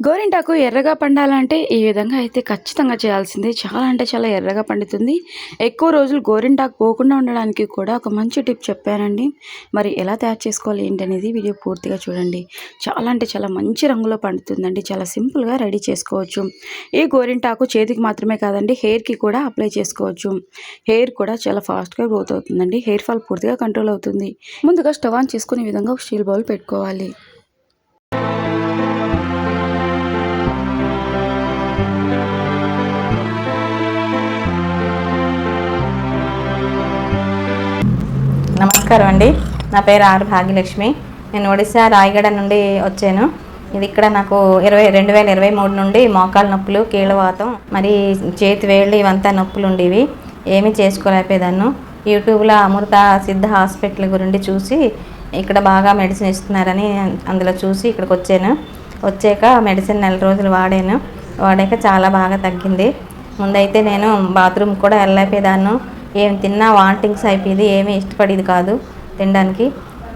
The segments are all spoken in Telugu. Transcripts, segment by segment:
గోరింటాకు ఎర్రగా పండాలంటే ఈ విధంగా అయితే ఖచ్చితంగా చేయాల్సిందే. చాలా అంటే చాలా ఎర్రగా పండుతుంది. ఎక్కువ రోజులు గోరింటాకు పోకుండా ఉండడానికి కూడా ఒక మంచి టిప్ చెప్పానండి. మరి ఎలా తయారు చేసుకోవాలి ఏంటనేది వీడియో పూర్తిగా చూడండి. చాలా అంటే చాలా మంచి రంగులో పండుతుందండి. చాలా సింపుల్గా రెడీ చేసుకోవచ్చు. ఈ గోరింటాకు చేతికి మాత్రమే కాదండి, హెయిర్కి కూడా అప్లై చేసుకోవచ్చు. హెయిర్ కూడా చాలా ఫాస్ట్గా గ్రోత్ అవుతుందండి. హెయిర్ ఫాల్ పూర్తిగా కంట్రోల్ అవుతుంది. ముందుగా స్టవ్ ఆన్ చేసుకునే విధంగా ఒక స్టీల్ బౌల్ పెట్టుకోవాలి. నమస్కారం అండి. నా పేరు ఆర్ భాగ్యలక్ష్మి. నేను ఒడిశా రాయగడ నుండి వచ్చాను. ఇది ఇక్కడ నాకు 2023 నుండి మోకాలు నొప్పులు, కీళ్ళవాతం, మరి చేతి వేళ్ళు ఇవంతా నొప్పులు ఉండేవి. ఏమీ చేసుకోలేకపోయేదాన్ని. యూట్యూబ్లో అమృత సిద్ధ హాస్పిటల్ గురించి చూసి ఇక్కడ బాగా మెడిసిన్ ఇస్తున్నారని అందులో చూసి ఇక్కడికి వచ్చాను. వచ్చాక మెడిసిన్ 4 రోజులు వాడాక చాలా బాగా తగ్గింది. ముందైతే నేను బాత్రూమ్ కూడా వెళ్ళలేకపోయేదాన్ని. ఏం తిన్నా వాంటింగ్స్ అయిపోయింది. ఏమీ ఇష్టపడేది కాదు తినడానికి.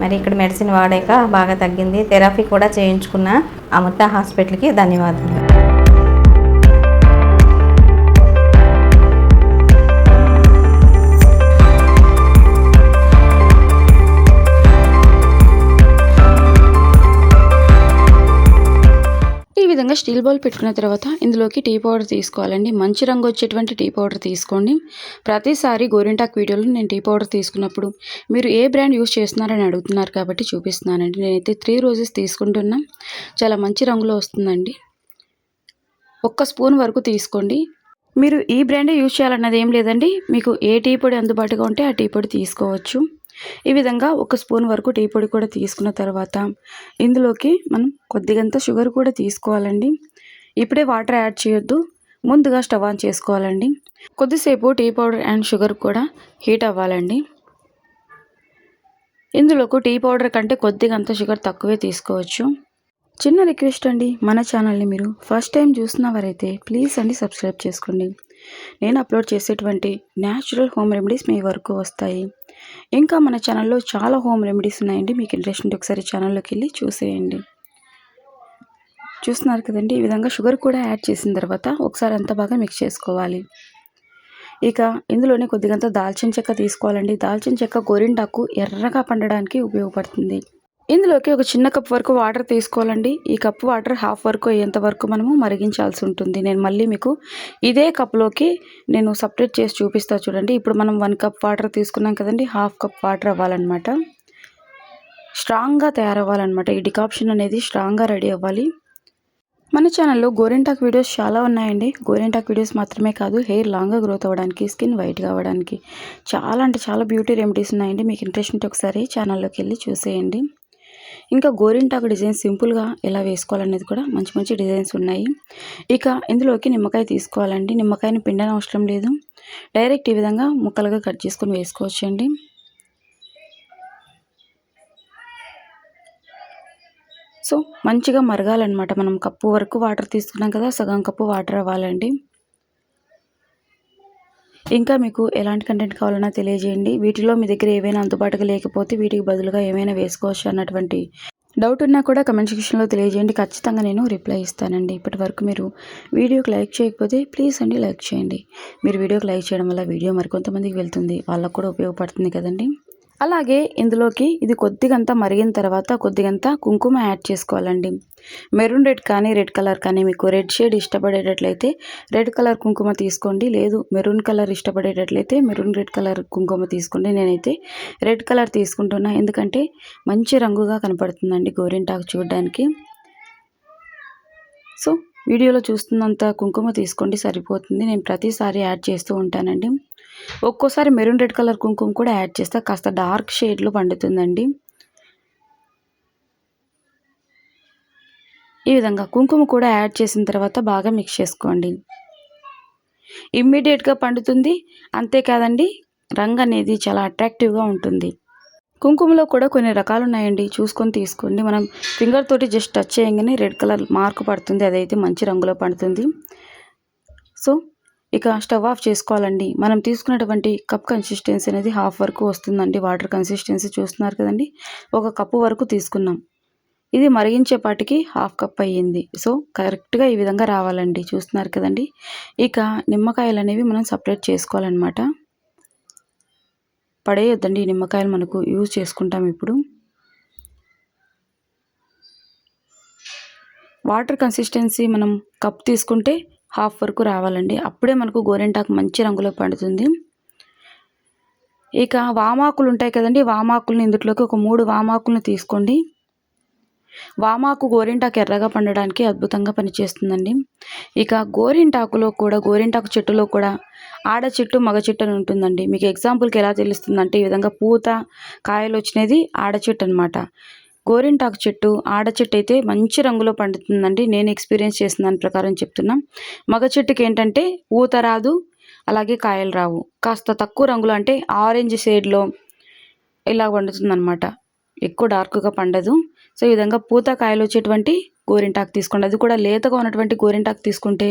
మరి ఇక్కడ మెడిసిన్ వాడాక బాగా తగ్గింది. థెరపీ కూడా చేయించుకున్న. అమృత హాస్పిటల్కి ధన్యవాదాలు. ఈ విధంగా స్టీల్ బౌల్ పెట్టుకున్న తర్వాత ఇందులోకి టీ పౌడర్ తీసుకోవాలండి. మంచి రంగు వచ్చేటువంటి టీ పౌడర్ తీసుకోండి. ప్రతిసారి గోరింటాకు వీడియోలో నేను టీ పౌడర్ తీసుకున్నప్పుడు మీరు ఏ బ్రాండ్ యూస్ చేస్తున్నారని అడుగుతున్నారు కాబట్టి చూపిస్తున్నానండి. నేనైతే 3 రోజెస్ తీసుకుంటున్నా. చాలా మంచి రంగులో వస్తుందండి. 1 స్పూన్ వరకు తీసుకోండి. మీరు ఈ బ్రాండే యూజ్ చేయాలన్నది ఏం లేదండి. మీకు ఏ టీ పొడి అందుబాటుగా ఉంటే ఆ టీ పొడి తీసుకోవచ్చు. ఈ విధంగా 1 స్పూన్ వరకు టీ పొడి కూడా తీసుకున్న తర్వాత ఇందులోకి మనం కొద్దిగంత షుగర్ కూడా తీసుకోవాలండి. ఇప్పుడే వాటర్ యాడ్ చేయొద్దు. ముందుగా స్టవ్ ఆన్ చేసుకోవాలండి. కొద్దిసేపు టీ పౌడర్ అండ్ షుగర్ కూడా హీట్ అవ్వాలండి. ఇందులోకి టీ పౌడర్ కంటే కొద్దిగంత షుగర్ తక్కువే తీసుకోవచ్చు. చిన్న రిక్వెస్ట్ అండి, మన ఛానల్ని మీరు ఫస్ట్ టైం చూసిన వారైతే ప్లీజ్ అండి సబ్స్క్రైబ్ చేసుకోండి. నేను అప్లోడ్ చేసేటువంటి న్యాచురల్ హోమ్ రెమెడీస్ మీ వరకు వస్తాయి. ఇంకా మన ఛానల్లో చాలా హోమ్ రెమెడీస్ ఉన్నాయండి. మీకు ఇంట్రెస్ట్ ఉంటే ఒకసారి ఛానల్లోకి వెళ్ళి చూసేయండి. చూస్తున్నారు కదండి. ఈ విధంగా షుగర్ కూడా యాడ్ చేసిన తర్వాత ఒకసారి అంతా బాగా మిక్స్ చేసుకోవాలి. ఇక ఇందులోనే కొద్దిగంత దాల్చిన చెక్క తీసుకోవాలండి. దాల్చిన చెక్క గోరింటాకు ఎర్రగా పండడానికి ఉపయోగపడుతుంది. ఇందులోకి ఒక చిన్న కప్ వరకు వాటర్ తీసుకోవాలండి. ఈ కప్పు వాటర్ హాఫ్ వరకు అయ్యేంత వరకు మనము మరిగించాల్సి ఉంటుంది. నేను మళ్ళీ మీకు ఇదే కప్లోకి నేను సపరేట్ చేసి చూపిస్తా చూడండి. ఇప్పుడు మనం 1 కప్ వాటర్ తీసుకున్నాం కదండి. హాఫ్ కప్ వాటర్ అవ్వాలన్నమాట. స్ట్రాంగ్గా తయారవ్వాలన్నమాట. ఈ డికాప్షన్ అనేది స్ట్రాంగ్గా రెడీ అవ్వాలి. మన ఛానల్లో గోరింటాకు వీడియోస్ చాలా ఉన్నాయండి. గోరింటాకు వీడియోస్ మాత్రమే కాదు, హెయిర్ లాంగ్గా గ్రోత్ అవ్వడానికి, స్కిన్ వైట్గా అవ్వడానికి చాలా అంటే చాలా బ్యూటీ రెమెడీస్ ఉన్నాయండి. మీకు ఇంట్రెస్ట్ ఉంటే ఒకసారి ఛానల్లోకి వెళ్ళి చూసేయండి. ఇంకా గోరింటాకు డిజైన్ సింపుల్గా ఎలా వేసుకోవాలనేది కూడా మంచి మంచి డిజైన్స్ ఉన్నాయి. ఇక ఇందులోకి నిమ్మకాయ తీసుకోవాలండి. నిమ్మకాయని పిండని అవసరం లేదు. డైరెక్ట్ ఈ విధంగా ముక్కలుగా కట్ చేసుకొని వేసుకోవచ్చండి. సో మంచిగా మరగాలన్నమాట. మనం కప్పు వరకు వాటర్ తీసుకున్నాం కదా, సగం కప్పు వాటర్ అవ్వాలండి. ఇంకా మీకు ఎలాంటి కంటెంట్ కావాలన్నా తెలియజేయండి. వీటిలో మీ దగ్గర ఏవైనా అందుబాటుగా లేకపోతే వీటికి బదులుగా ఏమైనా వేసుకోవచ్చు అన్నటువంటి డౌట్ ఉన్నా కూడా కమెంట్ సెక్షన్లో తెలియజేయండి. ఖచ్చితంగా నేను రిప్లై ఇస్తానండి. ఇప్పటి వరకు మీరు వీడియోకి లైక్ చేయకపోతే ప్లీజ్ అండి లైక్ చేయండి. మీరు వీడియోకి లైక్ చేయడం వల్ల వీడియో మరికొంతమందికి వెళ్తుంది, వాళ్ళకు కూడా ఉపయోగపడుతుంది కదండి. అలాగే ఇందులోకి ఇది కొద్దిగంతా మరిగిన తర్వాత కొద్దిగంతా కుంకుమ యాడ్ చేసుకోవాలండి. మెరూన్ రెడ్ కానీ రెడ్ కలర్ కానీ, మీకు రెడ్ షేడ్ ఇష్టపడేటట్లయితే రెడ్ కలర్ కుంకుమ తీసుకోండి. లేదు మెరూన్ కలర్ ఇష్టపడేటట్లయితే మెరూన్ రెడ్ కలర్ కుంకుమ తీసుకోండి. నేనైతే రెడ్ కలర్ తీసుకుంటున్నా, ఎందుకంటే మంచి రంగుగా కనపడుతుందండి గోరింటాకు చూడడానికి. సో వీడియోలో చూస్తున్నంత కుంకుమ తీసుకోండి, సరిపోతుంది. నేను ప్రతిసారి యాడ్ చేస్తూ ఉంటానండి. ఒక్కోసారి మెరూన్ రెడ్ కలర్ కుంకుమ కూడా యాడ్ చేస్తే కాస్త డార్క్ షేడ్లో పండుతుందండి. ఈ విధంగా కుంకుమ కూడా యాడ్ చేసిన తర్వాత బాగా మిక్స్ చేసుకోండి. ఇమ్మీడియట్గా పండుతుంది. అంతేకాదండి, రంగు అనేది చాలా అట్రాక్టివ్గా ఉంటుంది. కుంకుమలో కూడా కొన్ని రకాలు ఉన్నాయండి, చూసుకొని తీసుకోండి. మనం ఫింగర్ తోటి జస్ట్ టచ్ చేయగానే రెడ్ కలర్ మార్క్ పడుతుంది, అదైతే మంచి రంగులో పండుతుంది. సో ఇక స్టవ్ ఆఫ్ చేసుకోవాలండి. మనం తీసుకున్నటువంటి కప్ కన్సిస్టెన్సీ అనేది హాఫ్ వరకు వస్తుందండి. వాటర్ కన్సిస్టెన్సీ చూస్తున్నారు కదండి. 1 కప్పు వరకు తీసుకున్నాం. ఇది మరిగించేపాటికి హాఫ్ కప్ అయ్యింది. సో కరెక్ట్గా ఈ విధంగా రావాలండి. చూస్తున్నారు కదండి. ఇక నిమ్మకాయలు అనేవి మనం సపరేట్ చేసుకోవాలన్నమాట. పడేయొద్దండి, ఈ నిమ్మకాయలు మనకు యూజ్ చేసుకుంటాం ఇప్పుడు. వాటర్ కన్సిస్టెన్సీ మనం కప్ తీసుకుంటే హాఫ్ వరకు రావాలండి. అప్పుడే మనకు గోరింటాకు మంచి రంగులో పండుతుంది. ఇక వామాకులు ఉంటాయి కదండి, వామాకులను ఇందులోకి ఒక 3 వామాకులను తీసుకోండి. వామాకు గోరింటాకు ఎర్రగా పండడానికి అద్భుతంగా పనిచేస్తుందండి. ఇక గోరింటాకు చెట్టులో కూడా ఆడ చెట్టు మగ చెట్టు అని ఉంటుందండి. మీకు ఎగ్జాంపుల్కి ఎలా తెలుస్తుందంటే, ఈ విధంగా పూత కాయలు వచ్చినది ఆడ చెట్టు అనమాట. గోరింటాకు చెట్టు ఆడ చెట్టు అయితే మంచి రంగులో పండుతుందండి. నేను ఎక్స్పీరియన్స్ చేసిన దాని ప్రకారం చెప్తున్నా. మగ చెట్టుకి ఏంటంటే పూత రాదు, అలాగే కాయలు రావు. కాస్త తక్కువ రంగులో అంటే ఆరెంజ్ షేడ్లో ఇలా పండుతుందన్నమాట. ఎక్కువ డార్క్గా పండదు. సో ఈ విధంగా పూత కాయలు వచ్చేటువంటి గోరింటాకు తీసుకోండి. అది కూడా లేతగా ఉన్నటువంటి గోరింటాకు తీసుకుంటే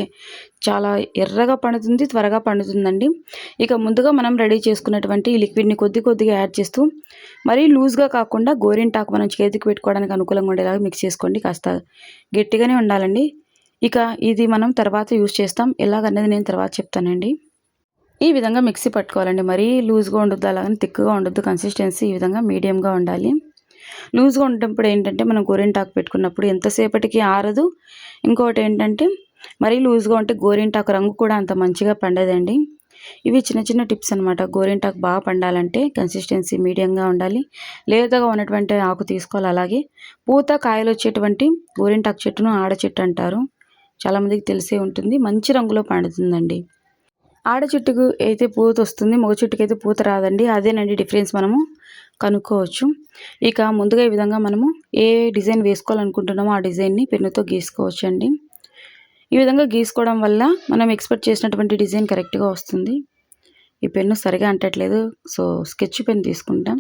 చాలా ఎర్రగా పండుతుంది, త్వరగా పండుతుందండి. ఇక ముందుగా మనం రెడీ చేసుకున్నటువంటి ఈ లిక్విడ్ని కొద్దిగా యాడ్ చేస్తూ, మరీ లూజ్గా కాకుండా గోరింటాకు మనం చేతికి పెట్టుకోవడానికి అనుకూలంగా ఉండేలాగా మిక్స్ చేసుకోండి. కాస్త గట్టిగానే ఉండాలండి. ఇక ఇది మనం తర్వాత యూజ్ చేస్తాం, ఎలాగన్నది నేను తర్వాత చెప్తానండి. ఈ విధంగా మిక్సీ పట్టుకోవాలండి. మరీ లూజ్గా ఉండొద్దు, అలాగని థిక్గా ఉండొద్దు. కన్సిస్టెన్సీ ఈ విధంగా మీడియంగా ఉండాలి. లూజ్గా ఉండేటప్పుడు ఏంటంటే మనం గోరింటాకు పెట్టుకున్నప్పుడు ఎంతసేపటికి ఆరదు. ఇంకొకటి ఏంటంటే మరీ లూజ్గా ఉంటే గోరింటాకు రంగు కూడా అంత మంచిగా పండదండి. ఇవి చిన్న టిప్స్ అనమాట. గోరింటాకు బాగా పండాలంటే కన్సిస్టెన్సీ మీడియంగా ఉండాలి. లేతగా ఉన్నటువంటి ఆకు తీసుకోవాలి. అలాగే పూత కాయలు వచ్చేటువంటి గోరింటాకు చెట్టును ఆడ చెట్టు అంటారు. చాలామందికి తెలిసే ఉంటుంది. మంచి రంగులో పండుతుందండి. ఆడ చెట్టుకు అయితే పూత వస్తుంది, మగ చెట్టుకు అయితే పూత రాదండి. అదేనండి డిఫరెన్స్ మనము కనుక్కోవచ్చు. ఇక ముందుగా ఈ విధంగా మనము ఏ డిజైన్ వేసుకోవాలనుకుంటున్నామో ఆ డిజైన్ని పెన్నుతో గీసుకోవచ్చు అండి. ఈ విధంగా గీసుకోవడం వల్ల మనం ఎక్స్పెక్ట్ చేసినటువంటి డిజైన్ కరెక్ట్గా వస్తుంది. ఈ పెన్ను సరిగా అంటట్లేదు, సో స్కెచ్ పెన్ తీసుకుంటాం.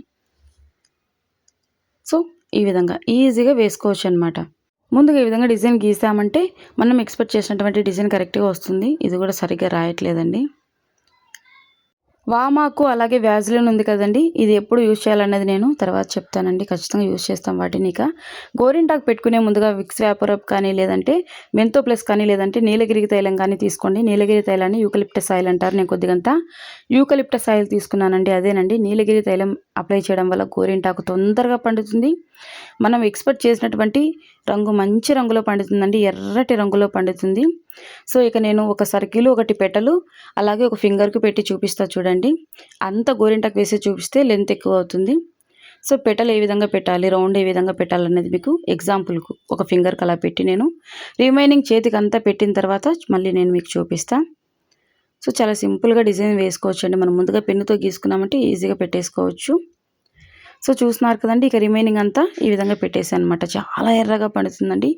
సో ఈ విధంగా ఈజీగా వేసుకోవచ్చు అనమాట. ముందుగా ఈ విధంగా డిజైన్ గీసామంటే మనం ఎక్స్పెక్ట్ చేసినటువంటి డిజైన్ కరెక్ట్గా వస్తుంది. ఇది కూడా సరిగ్గా రాయట్లేదండి. వామాకు అలాగే వ్యాజిలిన్ ఉంది కదండి, ఇది ఎప్పుడు యూజ్ చేయాలన్నది నేను తర్వాత చెప్తానండి. ఖచ్చితంగా యూజ్ చేస్తాం వాటిని. ఇక గోరింటాకు పెట్టుకునే ముందుగా విక్స్ వేపరప్ కానీ, లేదంటే మెంతో ప్లస్ కానీ, లేదంటే నీలగిరి తైలం కానీ తీసుకోండి. నీలగిరి తైలాన్ని యూకలిప్టస్ ఆయిల్ అంటారు. నేను కొద్దిగంతా యూకలిప్టస్ ఆయిల్ తీసుకున్నానండి. అదేనండి, నీలగిరి తైలం అప్లై చేయడం వల్ల గోరింటాకు తొందరగా పండుతుంది. మనం ఎక్స్పెక్ట్ చేసినటువంటి రంగు మంచి రంగులో పండుతుందండి, ఎర్రటి రంగులో పండుతుంది. సో ఇక నేను ఒక సర్కిల్, ఒకటి పెటలు, అలాగే ఒక ఫింగర్కి పెట్టి చూపిస్తా చూడండి. అంత గోరింటాకు వేసి చూపిస్తే లెంత్ ఎక్కువ అవుతుంది. సో పెటలు ఏ విధంగా పెట్టాలి, రౌండ్ ఏ విధంగా పెట్టాలనేది మీకు ఎగ్జాంపుల్కు ఒక ఫింగర్కి అలా పెట్టి నేను రిమైనింగ్ చేతికి అంతా పెట్టిన తర్వాత మళ్ళీ నేను మీకు చూపిస్తాను. సో చాలా సింపుల్గా డిజైన్ వేసుకోవచ్చు అండి. మనం ముందుగా పెన్నుతో గీసుకున్నామంటే ఈజీగా పెట్టేసుకోవచ్చు. సో చూస్తున్నారు కదండి. ఇక రిమైనింగ్ అంతా ఈ విధంగా పెట్టేసాను అనమాట. చాలా ఎర్రగా పండుతుందండి.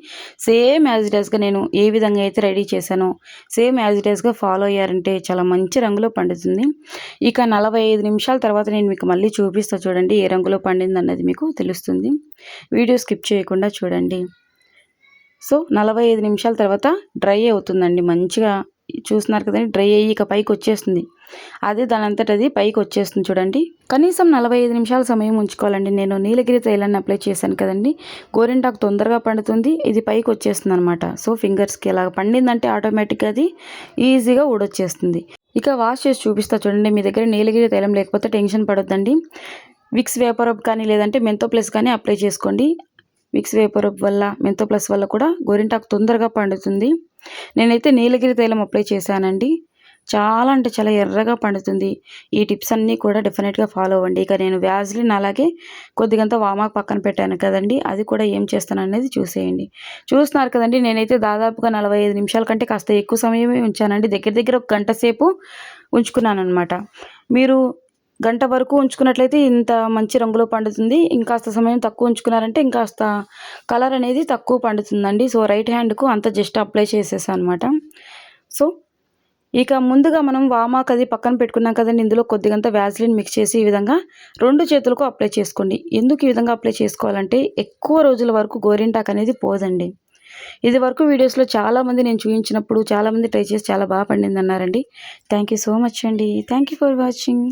సేమ్ యాజ్ ఇట్ యాజ్గా నేను ఏ విధంగా అయితే రెడీ చేశానో సేమ్ యాజ్ ఇట్ యాజ్గా ఫాలో అయ్యారంటే చాలా మంచి రంగులో పండుతుంది. ఇక 45 నిమిషాల తర్వాత నేను మీకు మళ్ళీ చూపిస్తా చూడండి, ఏ రంగులో పండింది అన్నది మీకు తెలుస్తుంది. వీడియో స్కిప్ చేయకుండా చూడండి. సో 45 నిమిషాల తర్వాత డ్రై అవుతుందండి మంచిగా. చూస్తున్నారు కదండి, డ్రై అయ్యి ఇక పైకి వచ్చేస్తుంది. అదే దాని అంతట అది పైకి వచ్చేస్తుంది చూడండి. కనీసం 45 నిమిషాల సమయం ఉంచుకోవాలండి. నేను నీలగిరి తైలాన్ని అప్లై చేశాను కదండి, గోరింటాకు తొందరగా పండుతుంది, ఇది పైకి వచ్చేస్తుంది అనమాట. సో ఫింగర్స్కి ఇలా పండిందంటే ఆటోమేటిక్గా అది ఈజీగా ఊడొచ్చేస్తుంది. ఇక వాష్ చేసి చూపిస్తా చూడండి. మీ దగ్గర నీలగిరి తైలం లేకపోతే టెన్షన్ పడొద్దండి. విక్స్ వేపరప్ కానీ, లేదంటే మెంతో ప్లస్ కానీ అప్లై చేసుకోండి. విక్స్ వేపరప్ వల్ల, మెంతో ప్లస్ వల్ల కూడా గోరింటాకు తొందరగా పండుతుంది. నేనైతే నీలగిరి తైలం అప్లై చేశానండి. చాలా అంటే చాలా ఎర్రగా పండుతుంది. ఈ టిప్స్ అన్నీ కూడా డెఫినెట్గా ఫాలో అవ్వండి. ఇక నేను వ్యాజిలిన్ అలాగే కొద్దిగంత వామాకు పక్కన పెట్టాను కదండి, అది కూడా ఏం చేస్తాను అనేది చూసేయండి. చూస్తున్నారు కదండి, నేనైతే దాదాపుగా 45 నిమిషాల కంటే కాస్త ఎక్కువ సమయమే ఉంచానండి. దగ్గర ఒక గంట సేపు ఉంచుకున్నాను అనమాట. మీరు గంట వరకు ఉంచుకున్నట్లయితే ఇంత మంచి రంగులో పండుతుంది. ఇంకాస్త సమయం తక్కువ ఉంచుకున్నారంటే ఇంకాస్త కలర్ అనేది తక్కువ పండుతుందండి. సో రైట్ హ్యాండ్కు అంత జస్ట్ అప్లై చేసేసాను అనమాట. సో ఇక ముందుగా మనం వామాకు అది పక్కన పెట్టుకున్నాం కదండి, ఇందులో కొద్దిగంత వ్యాజిలిన్ మిక్స్ చేసి ఈ విధంగా 2 చేతులకు అప్లై చేసుకోండి. ఎందుకు ఈ విధంగా అప్లై చేసుకోవాలంటే ఎక్కువ రోజుల వరకు గోరింటాకు అనేది పోదండి. ఇది వరకు వీడియోస్లో చాలామంది నేను చూపించినప్పుడు చాలామంది ట్రై చేసి చాలా బాగా పండింది అన్నారండి. థ్యాంక్ యూ సో మచ్ అండి. Thank you for watching.